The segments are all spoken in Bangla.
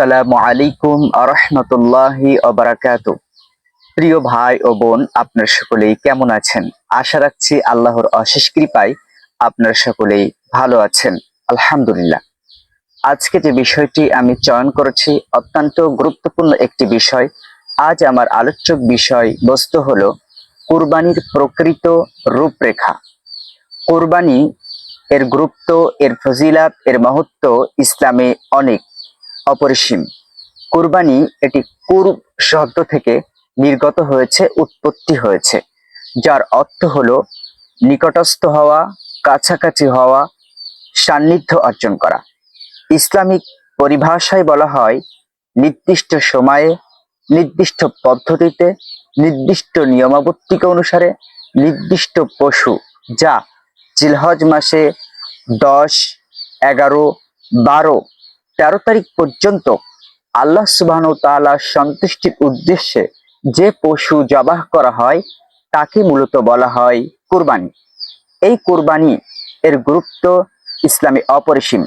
আসসালামু আলাইকুম আরহামতুল্লাহি ওবারাকাতু। প্রিয় ভাই ও বোন, আপনারা সকলেই কেমন আছেন? আশা রাখছি আল্লাহর অশেষ কৃপায় আপনারা সকলেই ভালো আছেন, আলহামদুলিল্লাহ। আজকে যে বিষয়টি আমি চয়ন করেছি অত্যন্ত গুরুত্বপূর্ণ একটি বিষয়। আজ আমার আলোচ্য বিষয় বস্তু হলো কুরবানির প্রকৃত রূপরেখা। কুরবানি এর গুরুত্ব, এর ফজিলাত, এর মহত্ব ইসলামে অনেক, অপরিসীম। কুরবানি এটি কুরব শব্দ থেকে নির্গত হয়েছে, উৎপত্তি হয়েছে, যার অর্থ হলো নিকটস্থ হওয়া, কাছাকাছি হওয়া, সান্নিধ্য অর্জন করা। ইসলামিক পরিভাষায় বলা হয় নির্দিষ্ট সময়ে, নির্দিষ্ট পদ্ধতিতে, নির্দিষ্ট নিয়মাবর্তিকা অনুসারে নির্দিষ্ট পশু, যা জিলহজ মাসে 10, 11, 12, 13 তারিখ পর্যন্ত আল্লাহ সুবহানাহু ওয়া তাআলার সন্তুষ্টির উদ্দেশ্যে যে পশু জবাহ করা হয় তাকে মূলত বলা হয় কুরবানি। এই কুরবানি এর গুরুত্ব ইসলামে অপরিসীম।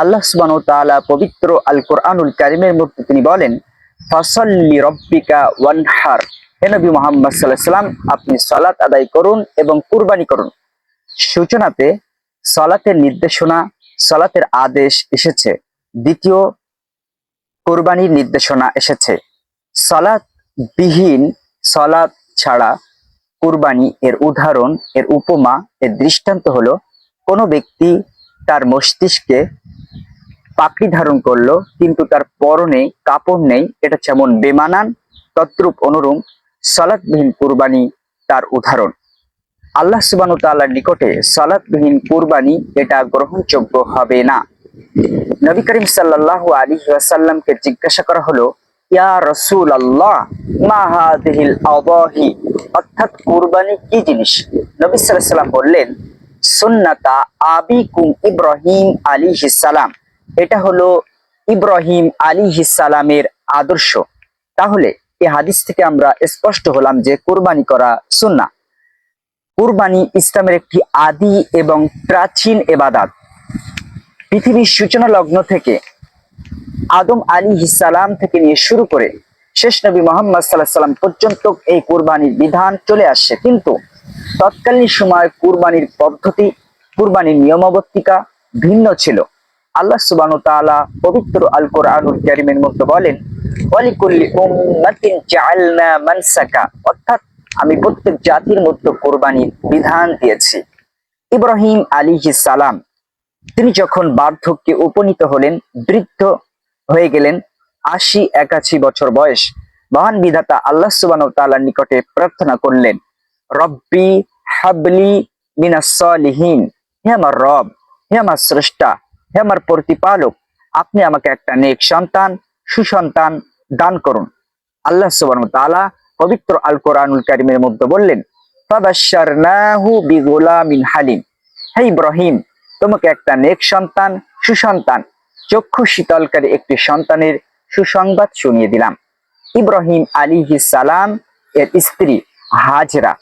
আল্লাহ সুবহানাহু ওয়া তাআলা পবিত্র আল কোরআনুল কারীমের মধ্যে তিনি বলেন, ফাসাল্লি রাব্বিকা ওয়ানহার। হে নবী মুহাম্মদ সাল্লাল্লাহু আলাইহি ওয়াসাল্লাম, আপনি সালাত আদায় করুন এবং কুরবানি করুন। সূচনাতে সালাতের নির্দেশনা, সালাতের আদেশ এসেছে। দ্বিতীয়, কোরবানির নির্দেশনা এসেছে। সালাত বিহীন, সালাত ছাড়া কুরবানি এর উদাহরণ, এর উপমা, এর দৃষ্টান্ত হলো কোনো ব্যক্তি তার মস্তিষ্কে পাপড়ি ধারণ করলো কিন্তু তার পরনে কাপড় নেই, এটা যেমন বেমানান, তদ্রূপ অনুরূপ সালাতবিহীন কুরবানি তার উদাহরণ। আল্লাহ সুবহানাহু ওয়া তাআলার নিকটে সালাতবিহীন কুরবানি এটা গ্রহণযোগ্য হবে না। নবী করিম সাল্লাল্লাহু আলাইহি ওয়াসাল্লামকে জিজ্ঞাসা করা হলো, ইয়া রাসূলুল্লাহ, মা হাযিহিল আদাহি, অর্থাৎ কুরবানি কি জিনিস? নবী সাল্লাল্লাহু আলাইহি ওয়াসাল্লাম বললেন, সুন্নাতা আবিকুম ইব্রাহিম আলাইহিস সালাম, এটা হলো ইব্রাহিম আলাইহিস সালামের আদর্শ। তাহলে এই হাদিস থেকে আমরা স্পষ্ট হলাম যে কুরবানি করা সুন্নাহ। কুরবানি ইসলামের একটি আদি এবং প্রাচীন ইবাদত। পৃথিবীর সূচনা লগ্ন থেকে আদম আলাইহিস সালাম থেকে নিয়ে শুরু করে শেষ নবী মুহাম্মদ সাল্লাল্লাহু আলাইহি ওয়াসাল্লাম পর্যন্ত এই কুরবানির বিধান চলে আসছে, কিন্তু তৎকালীন সময় কুরবানির পদ্ধতি, কুরবানির নিয়মাবর্তিকা ভিন্ন ছিল। আল্লাহ সুবহানাহু ওয়া তাআলা পবিত্র আল কোরআনুল কারীমের মধ্যে বলেন, ওয়ালিকুল্লি উম্মাতিন জাআলনা মানসাকা, অর্থাৎ আমি প্রত্যেক জাতির মধ্যে কুরবানির বিধান দিয়েছি। ইব্রাহিম আলাইহিস সালাম তিনি যখন বার্ধক্যে উপনীত হলেন, বৃদ্ধ হয়ে গেলেন, 80-81 বছর বয়স, মহান বিধাতা আল্লাহ সুবহানাহু ওয়া তাআলার নিকটে প্রার্থনা করলেন, রব্বি হাবলি মিনাস সালিহিন, হে আমার রব, হে আমার স্রষ্টা, হে আমার প্রতিপালক, আপনি আমাকে একটা নেক সন্তান, সুসন্তান দান করুন। আল্লাহ সুবহানাহু ওয়া তাআলা পবিত্র আল কোরআনুল কারীমের মধ্যে বললেন, ফাবাশশারনাহু বিগুলামিন হালিম, হে ইব্রাহিম, তোমাকে একটা নেক সন্তান, সুসন্তান, চক্ষু শীতলকারী একটি সন্তানের সুসংবাদ শুনিয়ে দিলাম। ইব্রাহিম আলাইহিস সালাম এর স্ত্রী হাজরা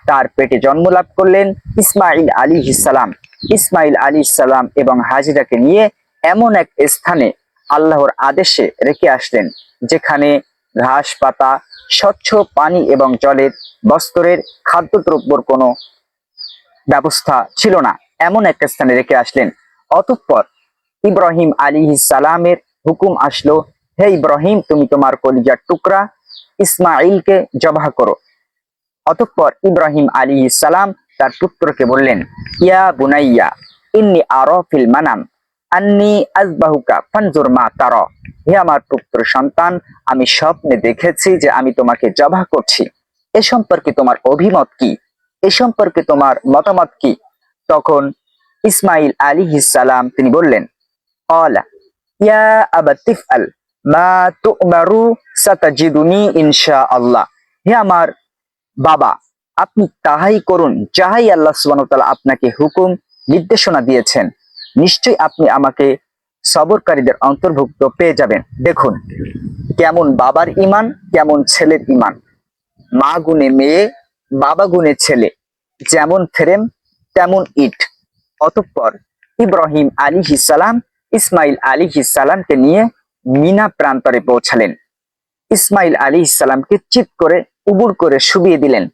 তার পেটে জন্ম লাভ করলেন ইসমাইল আলাইহিস সালাম। ইসমাইল আলাইহিস সালাম এবং হাজরাকে নিয়ে এমন এক স্থানে আল্লাহর আদেশে রেখে আসলেন যেখানে ঘাস পাতা, স্বচ্ছ পানি এবং জলের, বস্ত্রের, খাদ্যদ্রব্যর কোনো ব্যবস্থা ছিল না, এমন একটা স্থানে রেখে আসলেন। অতঃপর ইব্রাহিম আলাইহিস সালামের হুকুম আসলো, হে ইব্রাহিম, তুমি তোমার কলিজার টুকরা ইসমাইলকে জবাহ করো। অতঃপর ইব্রাহিম আলাইহিস সালাম তার পুত্রকে বললেন, ইয়া বুনাইয়া ইন্নী আরা ফিল মানাম আন্নী আযবাহুকা ফানজুর মা তারা, হে আমার পুত্র সন্তান, আমি স্বপ্নে দেখেছি যে আমি তোমাকে জবাহ করছি, এ সম্পর্কে তোমার অভিমত কি? এ সম্পর্কে তোমার মতামত কি? তখন ইসমাইল আলাইহিস সালাম তিনি বললেন, ক্বালা ইয়া আবাতি ইফআল মা তু'মারু সাতাজিদুনি ইনশাআল্লাহ, হে আমার বাবা, আপনি তাহাই করুন যাহাই আল্লাহ সুবহানাহু ওয়া তাআলা আপনাকে হুকুম, নির্দেশনা দিয়েছেন, নিশ্চয়ই আপনি আমাকে সবরকারীদের অন্তর্ভুক্ত পেয়ে যাবেন। দেখুন কেমন বাবার ঈমান, কেমন ছেলের ঈমান। মা গুণে মেয়ে, বাবা গুণে ছেলে, যেমন ফ্রেম তেমন ইট। অতঃপর ইব্রাহিম আলাইহিস সালাম ইসমাইল আলাইহিস সালামকে নিয়ে মিনা প্রান্তরে পৌঁছালেন। ইসমাইল আলাইহিস সালামকে চিৎ করে উবুড় করে শুবিয়ে দিলেন।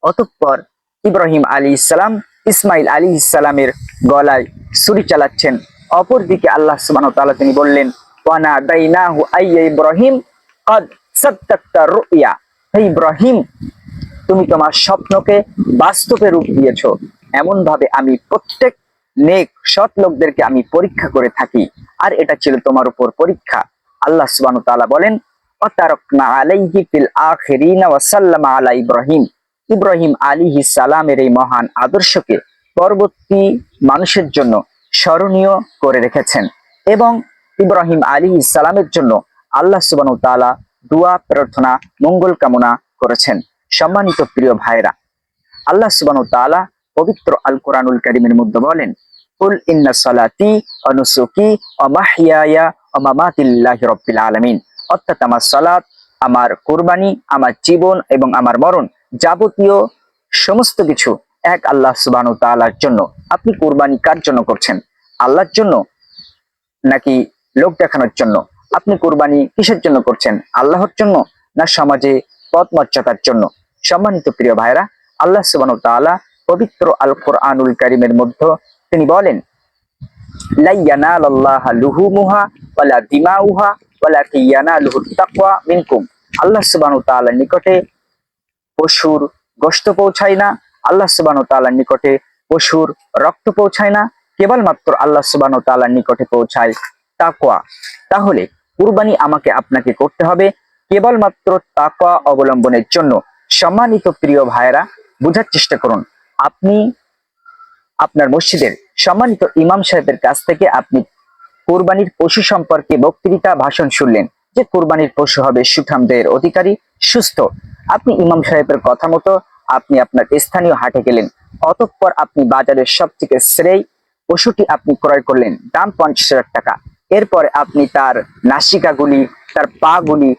অতঃপর ইব্রাহিম আলাইহিস সালাম ইসমাইল আলাইহিস সালামের গলায় ছুরি চালাচ্ছেন। অপরদিকে আল্লাহ সুবহানাহু ওয়া তাআলা তিনি বললেন, ওয়ানা দাইনাহু আইয়া ইব্রাহিম কদ সাদ্দাকতা রুইয়া। হে ইব্রাহিম, তুমি তোমার স্বপ্নকে বাস্তবে রূপ দিয়েছো। এমন ভাবে আমি প্রত্যেক নেক সৎ লোকদেরকে আমি পরীক্ষা করে থাকি, আর এটা ছিল তোমার উপর পরীক্ষা। আল্লাহ সুবহানাহু ওয়া তাআলা বলেন, ওয়াতারাকনা আলাইহি ফিল আখিরিনা ওয়া সাল্লামা আলা ইব্রাহিম। ইব্রাহিম আলাইহিস সালামের এই মহান আদর্শকে পরবর্তী মানুষের জন্য স্মরণীয় করে রেখেছেন এবং ইব্রাহিম আলাইহিস সালামের জন্য আল্লাহ সুবহানাহু ওয়া তাআলা দোয়া প্রার্থনা মঙ্গল কামনা করেছেন। সম্মানিত প্রিয় ভাইরা, আল্লাহ সুবহানাহু ওয়া তাআলা পবিত্র আল কোরআনুল কারীমের মধ্যে বলেন, কুল ইন্না সালাতি ওয়া নুসুকি ওয়া মাহইয়ায়া ওয়া মামাতি লিল্লাহি রাব্বিল আলামিন। অর্থাৎ আমার সালাত, আমার কুরবানি, আমার জীবন এবং আমার মরণ, যাবতীয় সমস্ত কিছু এক আল্লাহ সুবহানাহু ওয়া তাআলার জন্য। আপনি কুরবানি কার জন্য করছেন? আল্লাহর জন্য নাকি লোক দেখানোর জন্য? আপনি কুরবানি কিসের জন্য করছেন? আল্লাহর জন্য না সমাজে পদ মর্যাদার জন্য? সম্মানিত প্রিয় ভাইরা, আল্লাহ সুবহানাহু ওয়া তাআলা পবিত্র আল কোরআনুল কারীমের মধ্যে তিনি বলেন, লা ইয়ানালাল্লাহা লুহুমুহা ওয়ালা দিমাউহা ওয়ালাকিন ইয়ানালুহুত তাকওয়া মিনকুম। আল্লাহ সুবহানাহু ওয়া তাআলার নিকটে পশুর গোশত পৌঁছায় না, আল্লাহ সুবহানাহু ওয়া তাআলার নিকটে পশুর রক্ত পৌঁছায় না, কেবলমাত্র আল্লাহ সুবহানাহু ওয়া তাআলার নিকটে পৌঁছায় তাকওয়া। তাহলে কুরবানি আমাকে আপনাকে করতে হবে কেবলমাত্র তাকওয়া অবলম্বনের জন্য। সম্মানিত প্রিয় ভাইরা, বুঝার চেষ্টা করুন। আপনি আপনার মসজিদের সম্মানিত ইমাম সাহেবের কাছ থেকে আপনি কুরবানির পশু সম্পর্কে বক্তৃতা ভাষণ শুনলেন যে কুরবানির পশু হবে সুঠামদের অধিকারী, সুস্থ। আপনি ইমাম সাহেবের কথা মতো আপনি আপনার স্থানীয় হাটে গেলেন। অতঃপর আপনি বাজারের সবথেকে শ্রেয় পশুটি আপনি ক্রয় করলেন, দাম 50,000 টাকা। এরপরে আপনি তার নাসিকাগুলি, তার পা গুলি,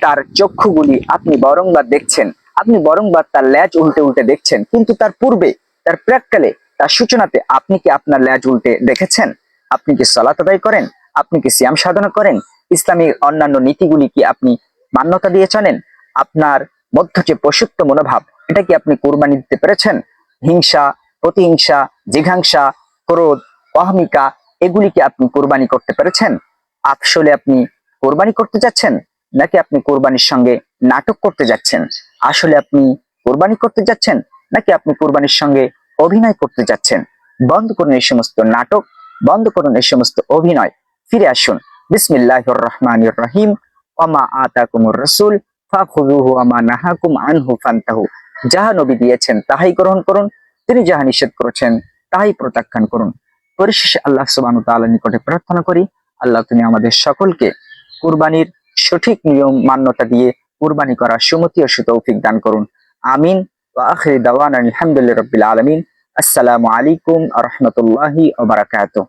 তার চক্ষুগুলি আপনি বরংবার দেখছেন, আপনি বরংবার তার লেজ উল্টে উল্টে দেখছেন। কিন্তু তার পূর্বে, তার প্রাক্কালে, তার সূচনাতে আপনি কি আপনার লেজ উল্টে দেখেছেন? আপনি কি সালাত আদায় করেন? আপনি কি সিয়াম সাধনা করেন? ইসলামের অন্যান্য নীতিগুলি কি আপনি মান্যতা দিয়ে চলেন? আপনার মধ্য যে পশুত্ব মনোভাব, এটা কি আপনি কুরবানি দিতে পেরেছেন? হিংসা, প্রতিহিংসা, জিঘাংসা, ক্রোধ, অহমিকা, এগুলি কি আপনি কুরবানি করতে পেরেছেন? আসলে আপনি কোরবানি করতে যাচ্ছেন নাকি আপনি কোরবানির সঙ্গে নাটক করতে যাচ্ছেন? আসলে আপনি কোরবানি করতে যাচ্ছেন নাকি আপনি কোরবানির সঙ্গে অভিনয় করতে যাচ্ছেন? বন্ধ করুন এই সমস্ত নাটক, বন্ধ করুন এই সমস্ত অভিনয়। ফিরে আসুন বিসমিল্লাহির রহমানির রহিম। ওমা আতাকুমুর রাসূল ফাখুযুহু ওয়া মা নাহাকুম আনহু ফান্তাহু। যাহা নবী দিয়েছেন তাহাই গ্রহণ করুন, তিনি যাহা নিষেধ করেছেন তাহাই প্রত্যাখ্যান করুন। পরিশেষে আল্লাহ সুবহানাহু ওয়া তাআলার নিকটে প্রার্থনা করি, আল্লাহ তুমি আমাদের সকলকে কুরবানির সঠিক নিয়ম মান্যতা দিয়ে কুরবানি করার সুমতি ও সুতৌফিক দান করুন। আমিন। ওয়া আখিরু দাওয়ানা আলহামদুলিল্লাহি রাব্বিল আলামিন। আসসালামু আলাইকুম ওয়া রাহমাতুল্লাহি ওয়া বারাকাতুহু।